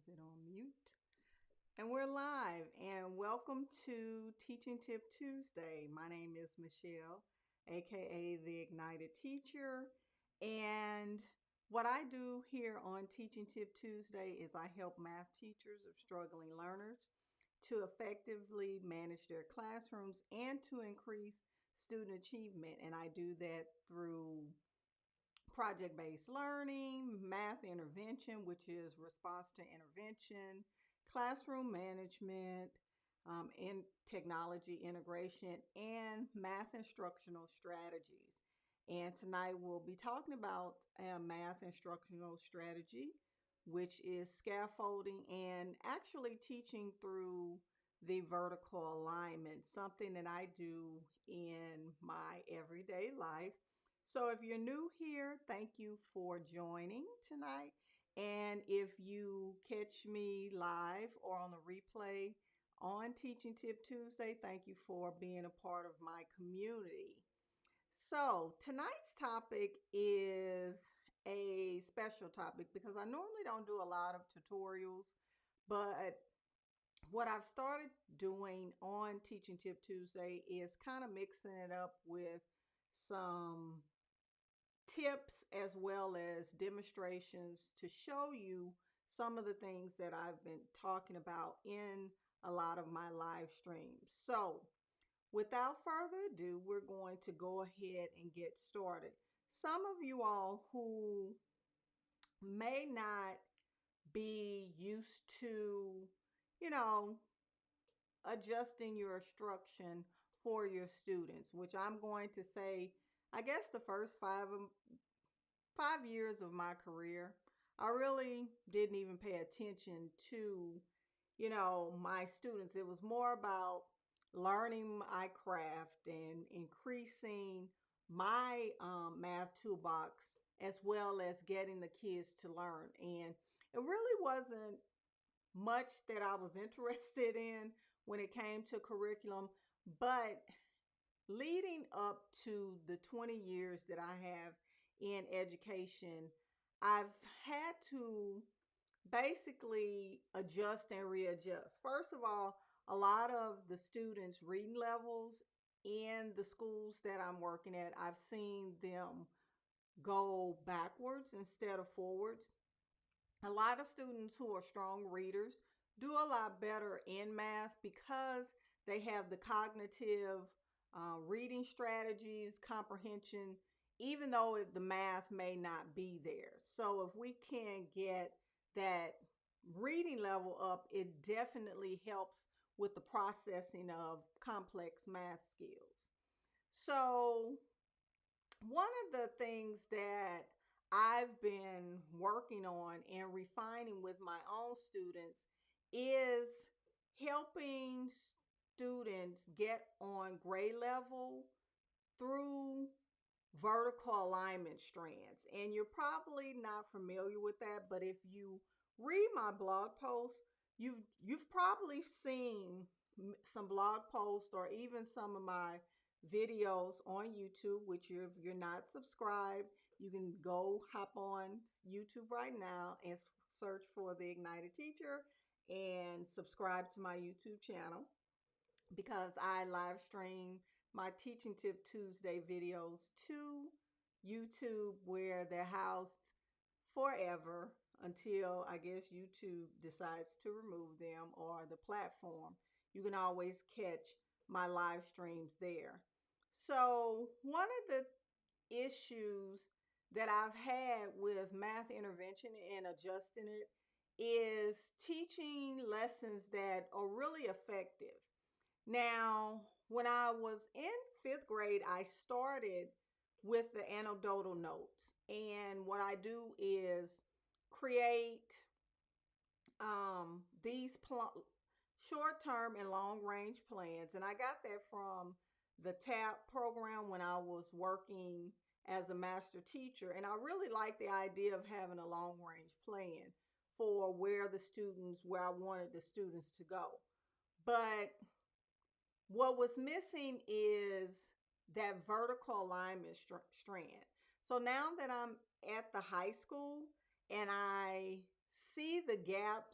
Is it on mute? And we're live. And welcome to Teaching Tip Tuesday. My name is Michelle, aka the Ignited Teacher. And what I do here on Teaching Tip Tuesday is I help math teachers of struggling learners to effectively manage their classrooms and to increase student achievement. And I do that through project-based learning, math intervention, which is response to intervention, classroom management, and technology integration, and math instructional strategies. And tonight we'll be talking about a math instructional strategy, which is scaffolding and actually teaching through the vertical alignment, something that I do in my everyday life. So if you're new here, thank you for joining tonight. And if you catch me live or on the replay on Teaching Tip Tuesday, thank you for being a part of my community. So tonight's topic is a special topic because I normally don't do a lot of tutorials, but what I've started doing on Teaching Tip Tuesday is kind of mixing it up with some tips as well as demonstrations to show you some of the things that I've been talking about in a lot of my live streams. So without further ado, we're going to go ahead and get started. Some of you all who may not be used to, you know, adjusting your instruction for your students, which I'm going to say, I guess the first 5 years of my career, I really didn't even pay attention to, my students. It was more about learning my craft and increasing my math toolbox as well as getting the kids to learn. And it really wasn't much that I was interested in when it came to curriculum, but leading up to the 20 years that I have in education, I've had to basically adjust and readjust. First of all, a lot of the students' reading levels in the schools that I'm working at, I've seen them go backwards instead of forwards. A lot of students who are strong readers do a lot better in math because they have the cognitive reading strategies, comprehension, even though the math may not be there. So if we can get that reading level up, it definitely helps with the processing of complex math skills. So one of the things that I've been working on and refining with my own students is helping students get on grade level through vertical alignment strands. And you're probably not familiar with that, but if you read my blog posts, you've probably seen some blog posts or even some of my videos on YouTube, which if you're not subscribed, you can go hop on YouTube right now and search for the Ignited Teacher and subscribe to my YouTube channel because I live stream my Teaching Tip Tuesday videos to YouTube where they're housed forever until I guess YouTube decides to remove them or the platform. You can always catch my live streams there. So one of the issues that I've had with math intervention and adjusting it is teaching lessons that are really effective. Now, when I was in fifth grade, I started with the anecdotal notes. And what I do is create these short-term and long-range plans. And I got that from the TAP program when I was working as a master teacher. And I really like the idea of having a long-range plan for where I wanted the students to go. But what was missing is that vertical alignment strand. So now that I'm at the high school and I see the gaps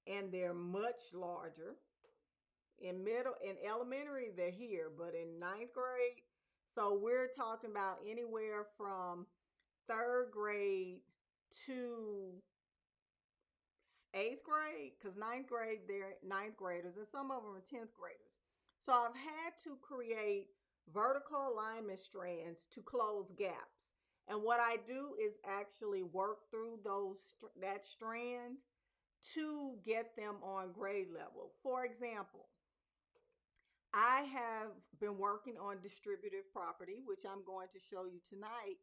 and they're much larger. In elementary, they're here, but in ninth grade, so we're talking about anywhere from third grade to eighth grade, because ninth grade, they're ninth graders, and some of them are 10th graders. So I've had to create vertical alignment strands to close gaps. And what I do is actually work through that strand to get them on grade level. For example, I have been working on distributive property, which I'm going to show you tonight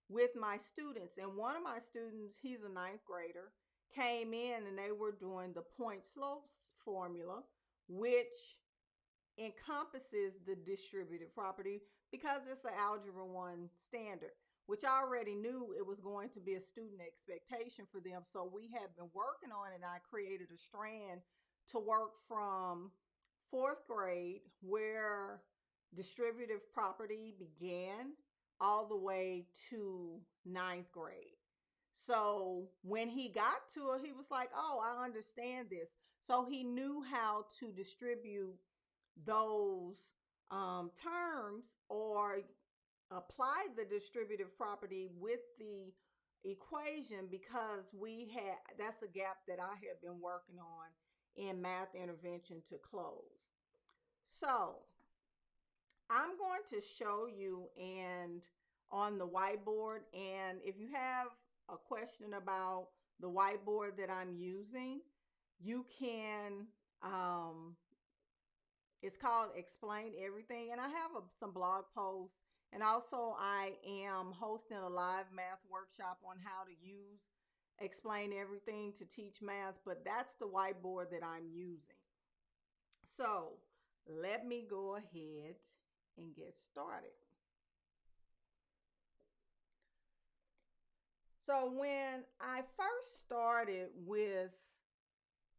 with my students. And one of my students, he's a ninth grader, came in and they were doing the point slopes formula, which encompasses the distributive property because it's an Algebra 1 standard, which I already knew it was going to be a student expectation for them. So we have been working on it, and I created a strand to work from fourth grade, where distributive property began, all the way to ninth grade. So when he got to it, he was like, oh, I understand this. So he knew how to distribute those terms, or apply the distributive property with the equation, because that's a gap that I have been working on in math intervention to close. So I'm going to show you and on the whiteboard, and if you have a question about the whiteboard that I'm using, you can it's called Explain Everything, and I have some blog posts, and also I am hosting a live math workshop on how to use Explain Everything to teach math, but that's the whiteboard that I'm using. So let me go ahead and get started. So when I first started with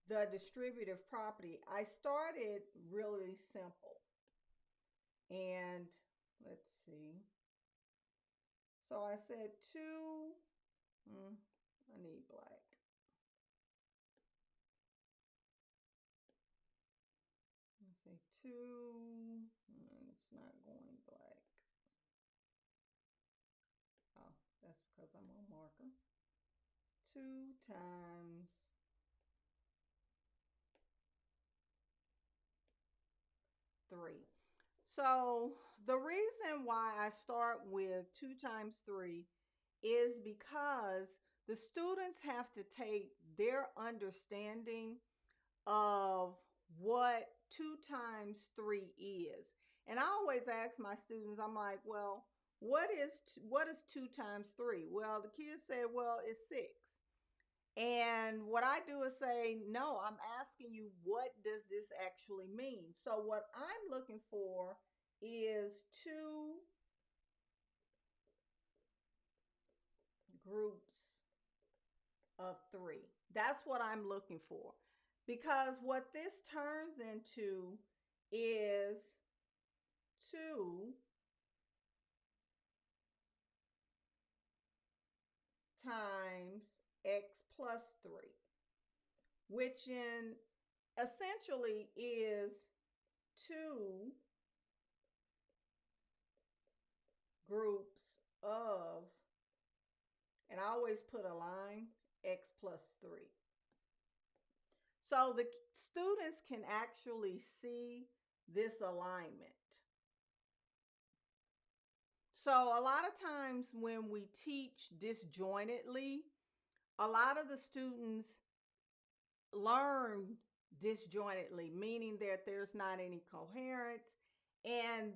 the distributive property, I started really simple. And let's see. So I said two, I need black. Let's say two, and it's not going black. Oh, that's because I'm on marker. 2 times 3. So the reason why I start with 2 times 3 is because the students have to take their understanding of what 2 times 3 is. And I always ask my students, I'm like, well, what is 2 times 3? Well, the kids said, well, it's 6. And what I do is say, no, I'm asking you, what does this actually mean? So what I'm looking for is 2 groups of 3. That's what I'm looking for. Because what this turns into is 2 times x plus 3, which essentially is 2 groups of, and I always put a line, x plus 3. So the students can actually see this alignment. So a lot of times when we teach disjointedly, a lot of the students learn disjointedly, meaning that there's not any coherence, and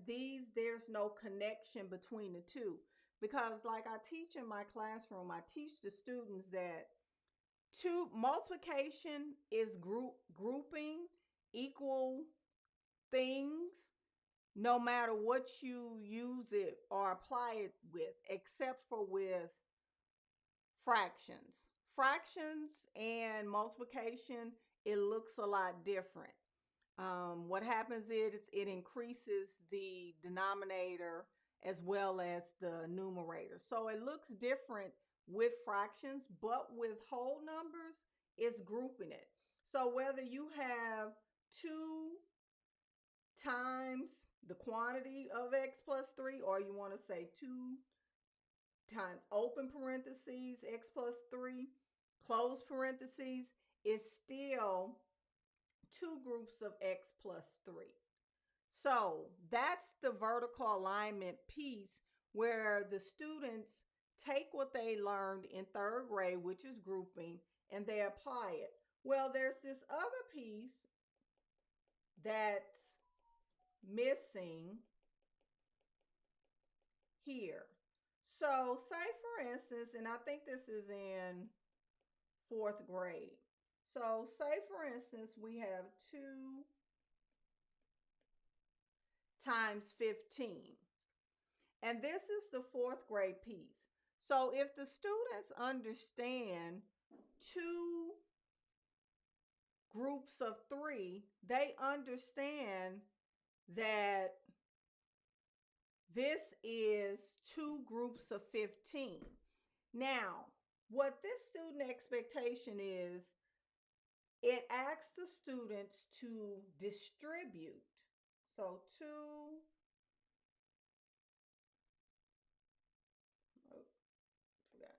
there's no connection between the two. Because like I teach in my classroom, I teach the students that multiplication is grouping equal things, no matter what you use it or apply it with, except for with fractions. Fractions and multiplication, it looks a lot different. What happens is it increases the denominator as well as the numerator. So it looks different with fractions, but with whole numbers, it's grouping it. So whether you have 2 times the quantity of x plus 3, or you want to say 2 times open parentheses x plus 3, close parentheses, is still 2 groups of x plus 3. So that's the vertical alignment piece where the students take what they learned in 3rd grade, which is grouping, and they apply it. Well, there's this other piece that's missing here. So say for instance, and I think this is in 4th grade. So say for instance, we have 2 times 15. And this is the 4th grade piece. So if the students understand 2 groups of 3, they understand that this is 2 groups of 15. Now, what this student expectation is, it asks the students to distribute. So 2, oh, forgot,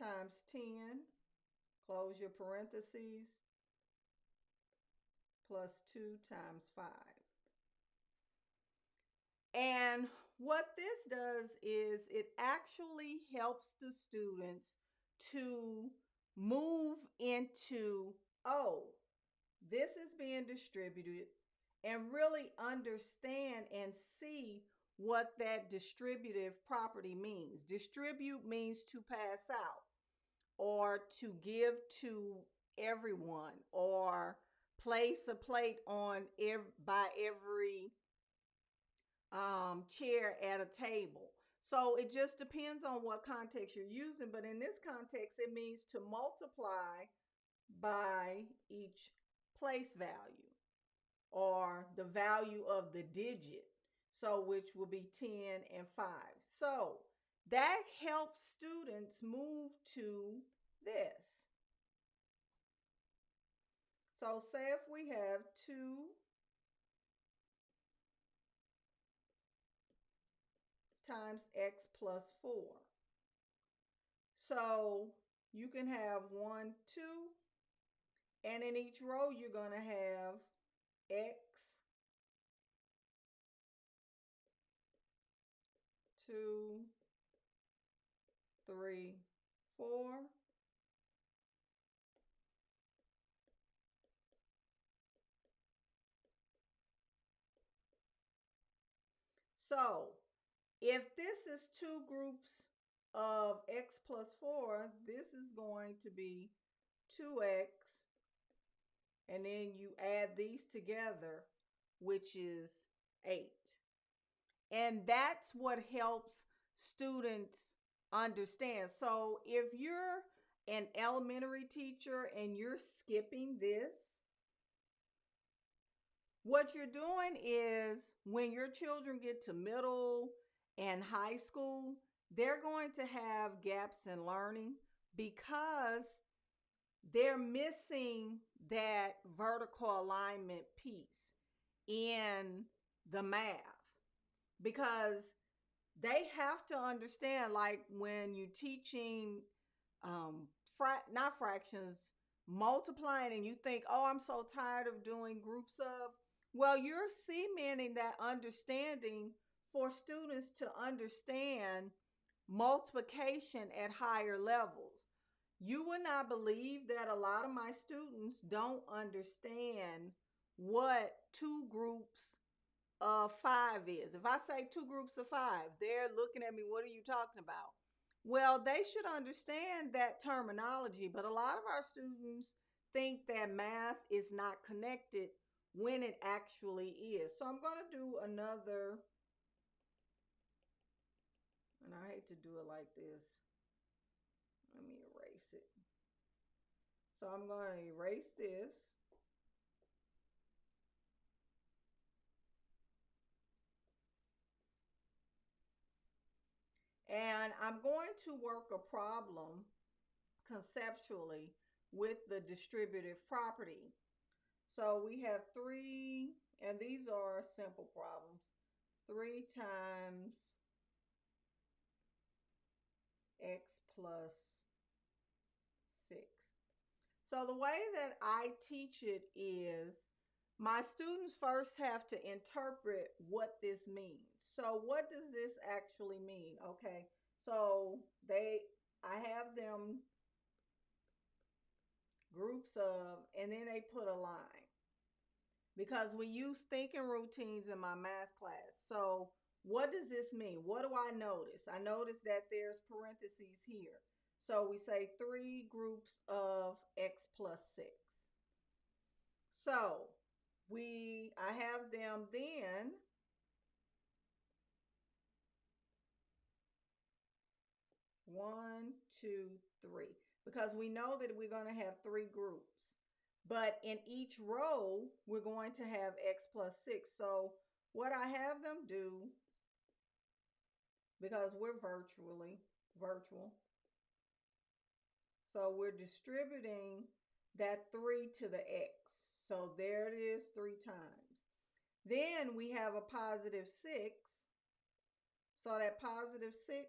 times 10, close your parentheses, plus 2 times 5. And what this does is it actually helps the students to move into, oh, this is being distributed, and really understand and see what that distributive property means. Distribute means to pass out, or to give to everyone, or place a plate on by every chair at a table. So it just depends on what context you're using, but in this context, it means to multiply by each place value, or the value of the digit, so which will be 10 and 5. So that helps students move to this. So say if we have 2 times x plus 4. So you can have 1, 2, and in each row you're going to have x, 2, 3, 4. So if this is 2 groups of x plus 4, this is going to be 2x, and then you add these together, which is 8. And that's what helps students understand. So if you're an elementary teacher and you're skipping this, what you're doing is when your children get to middle and high school, they're going to have gaps in learning because they're missing that vertical alignment piece in the math, because they have to understand, like when you're teaching not fractions, multiplying, and you think, oh, I'm so tired of doing groups of, well, you're cementing that understanding for students to understand multiplication at higher levels. You would not believe that a lot of my students don't understand what 2 groups of 5 is. If I say 2 groups of 5, they're looking at me, what are you talking about? Well, they should understand that terminology, but a lot of our students think that math is not connected when it actually is. So I'm going to do another, and I hate to do it like this. Let me erase it. So I'm going to erase this. And I'm going to work a problem conceptually with the distributive property. So we have 3, and these are simple problems. 3 times x plus 6. So the way that I teach it is my students first have to interpret what this means. So what does this actually mean? Okay. So I have them groups of, and then they put a line, because we use thinking routines in my math class. So what does this mean? What do I notice? I notice that there's parentheses here. So we say 3 groups of x plus 6. So I have them then 1, 2, 3, because we know that we're going to have 3 groups. But in each row, we're going to have x plus 6. So what I have them do, because we're virtual, so we're distributing that 3 to the x. So there it is 3 times. Then we have a positive 6. So that positive 6,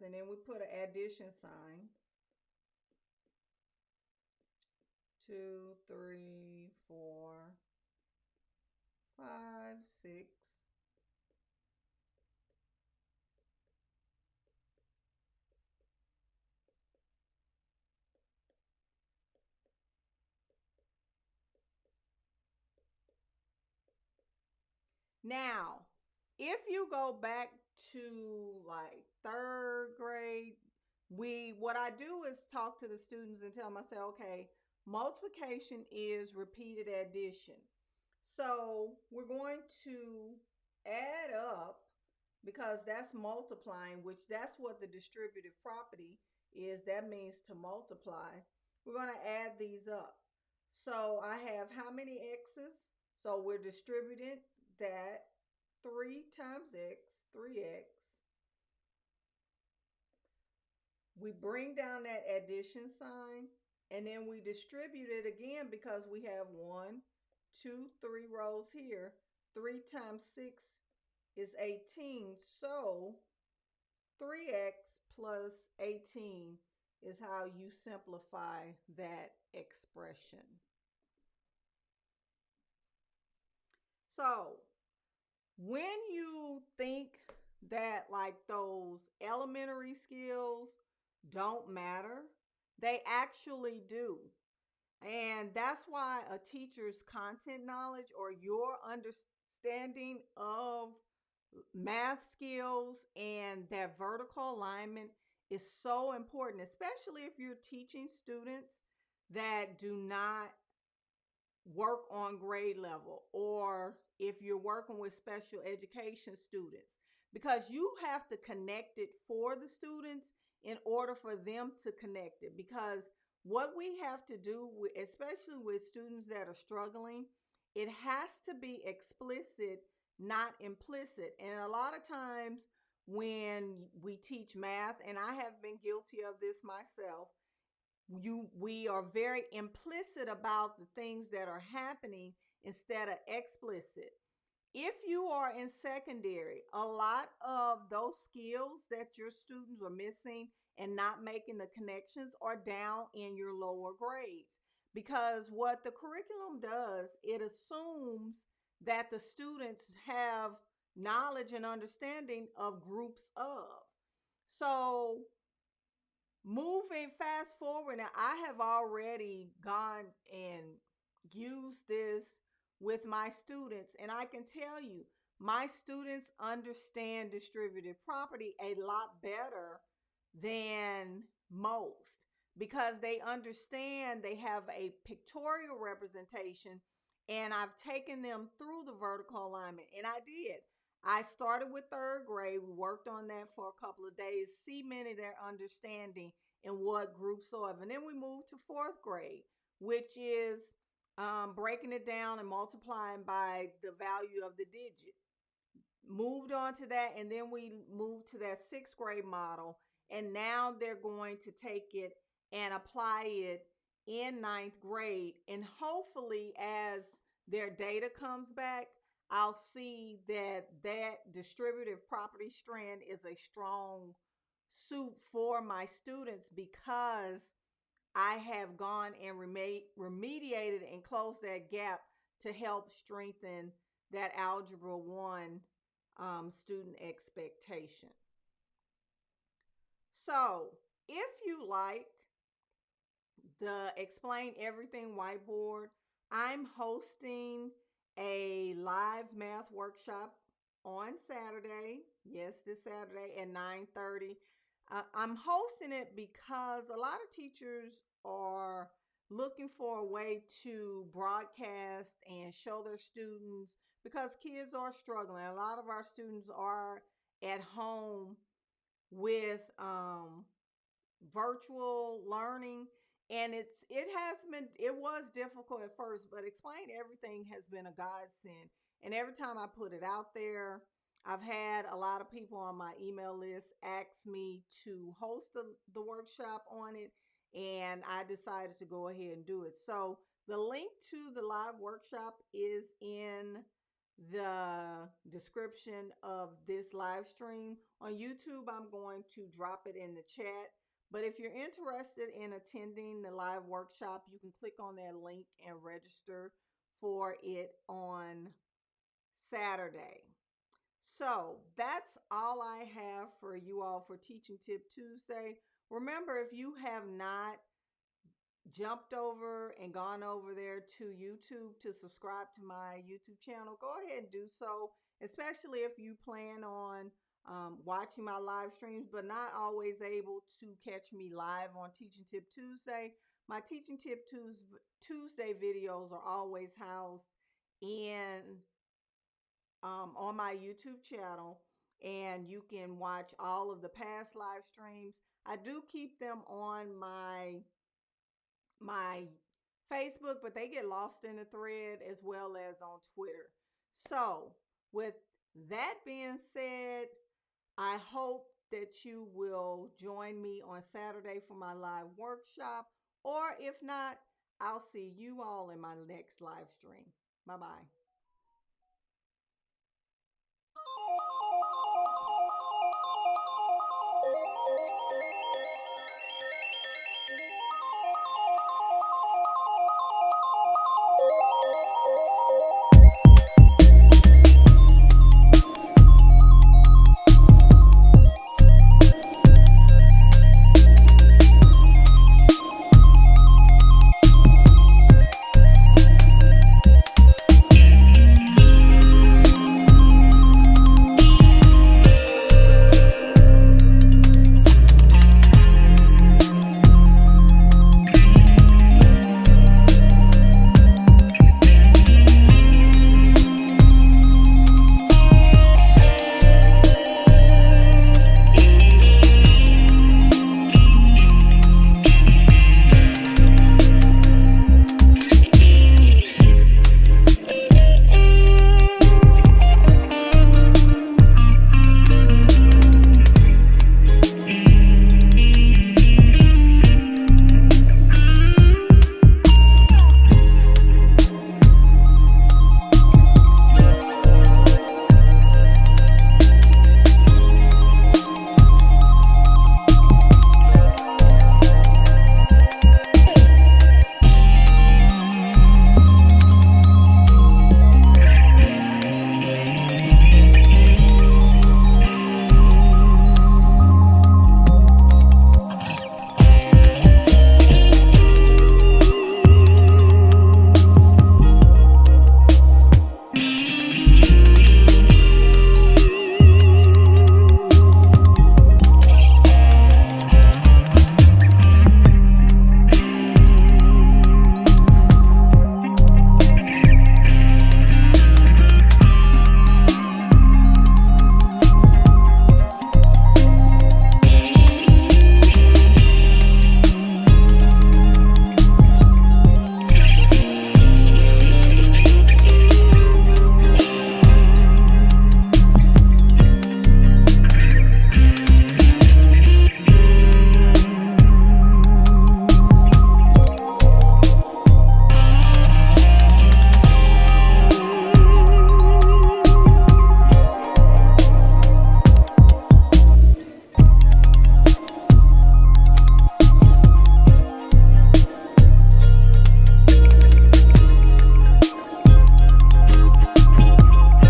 and then we put an addition sign. 2, 3, 4, 5, 6. Now, if you go back to like 3rd grade, what I do is talk to the students and tell them, I say, okay, multiplication is repeated addition. So we're going to add up, because that's multiplying, which that's what the distributive property is. That means to multiply. We're going to add these up. So I have how many x's? So we're distributing that 3 times x, 3x. We bring down that addition sign, and then we distribute it again, because we have 1, 2, 3 rows here. 3 times 6 is 18. So 3x plus 18 is how you simplify that expression. So when you think that like those elementary skills don't matter, they actually do. And that's why a teacher's content knowledge, or your understanding of math skills and that vertical alignment, is so important, especially if you're teaching students that do not work on grade level, or if you're working with special education students, because you have to connect it for the students in order for them to connect it. Because what we have to do, especially with students that are struggling, it has to be explicit, not implicit. And a lot of times when we teach math, and I have been guilty of this myself, we are very implicit about the things that are happening instead of explicit. If you are in secondary, a lot of those skills that your students are missing and not making the connections are down in your lower grades, because what the curriculum does, it assumes that the students have knowledge and understanding of groups of. So moving fast forward, now I have already gone and used this with my students, and I can tell you my students understand distributive property a lot better than most, because they understand, they have a pictorial representation, and I've taken them through the vertical alignment. And I started with 3rd grade. We worked on that for a couple of days, cemented their understanding in what groups of. And then we moved to 4th grade, which is breaking it down and multiplying by the value of the digit. moved on to that, and then we moved to that sixth grade model, and now they're going to take it and apply it in ninth grade. And hopefully, as their data comes back, I'll see that that distributive property strand is a strong suit for my students, because I have gone and remediated and closed that gap to help strengthen that Algebra 1 student expectation. So, if you like the Explain Everything whiteboard, I'm hosting a live math workshop on Saturday. Yes, this Saturday at 9:30. I'm hosting it because a lot of teachers are looking for a way to broadcast and show their students, because kids are struggling. A lot of our students are at home with virtual learning, and it was difficult at first, but Explain Everything has been a godsend. And every time I put it out there, I've had a lot of people on my email list ask me to host the workshop on it, and I decided to go ahead and do it. So the link to the live workshop is in the description of this live stream. On YouTube, I'm going to drop it in the chat. But if you're interested in attending the live workshop, you can click on that link and register for it on Saturday. So that's all I have for you all for Teaching Tip Tuesday. Remember, if you have not jumped over and gone over there to YouTube to subscribe to my YouTube channel, go ahead and do so, especially if you plan on watching my live streams but not always able to catch me live on Teaching Tip Tuesday. My Teaching Tip Tuesday videos are always housed in on my YouTube channel, and you can watch all of the past live streams. I do keep them on my Facebook, but they get lost in the thread, as well as on Twitter. So, with that being said, I hope that you will join me on Saturday for my live workshop, or if not, I'll see you all in my next live stream. Bye bye.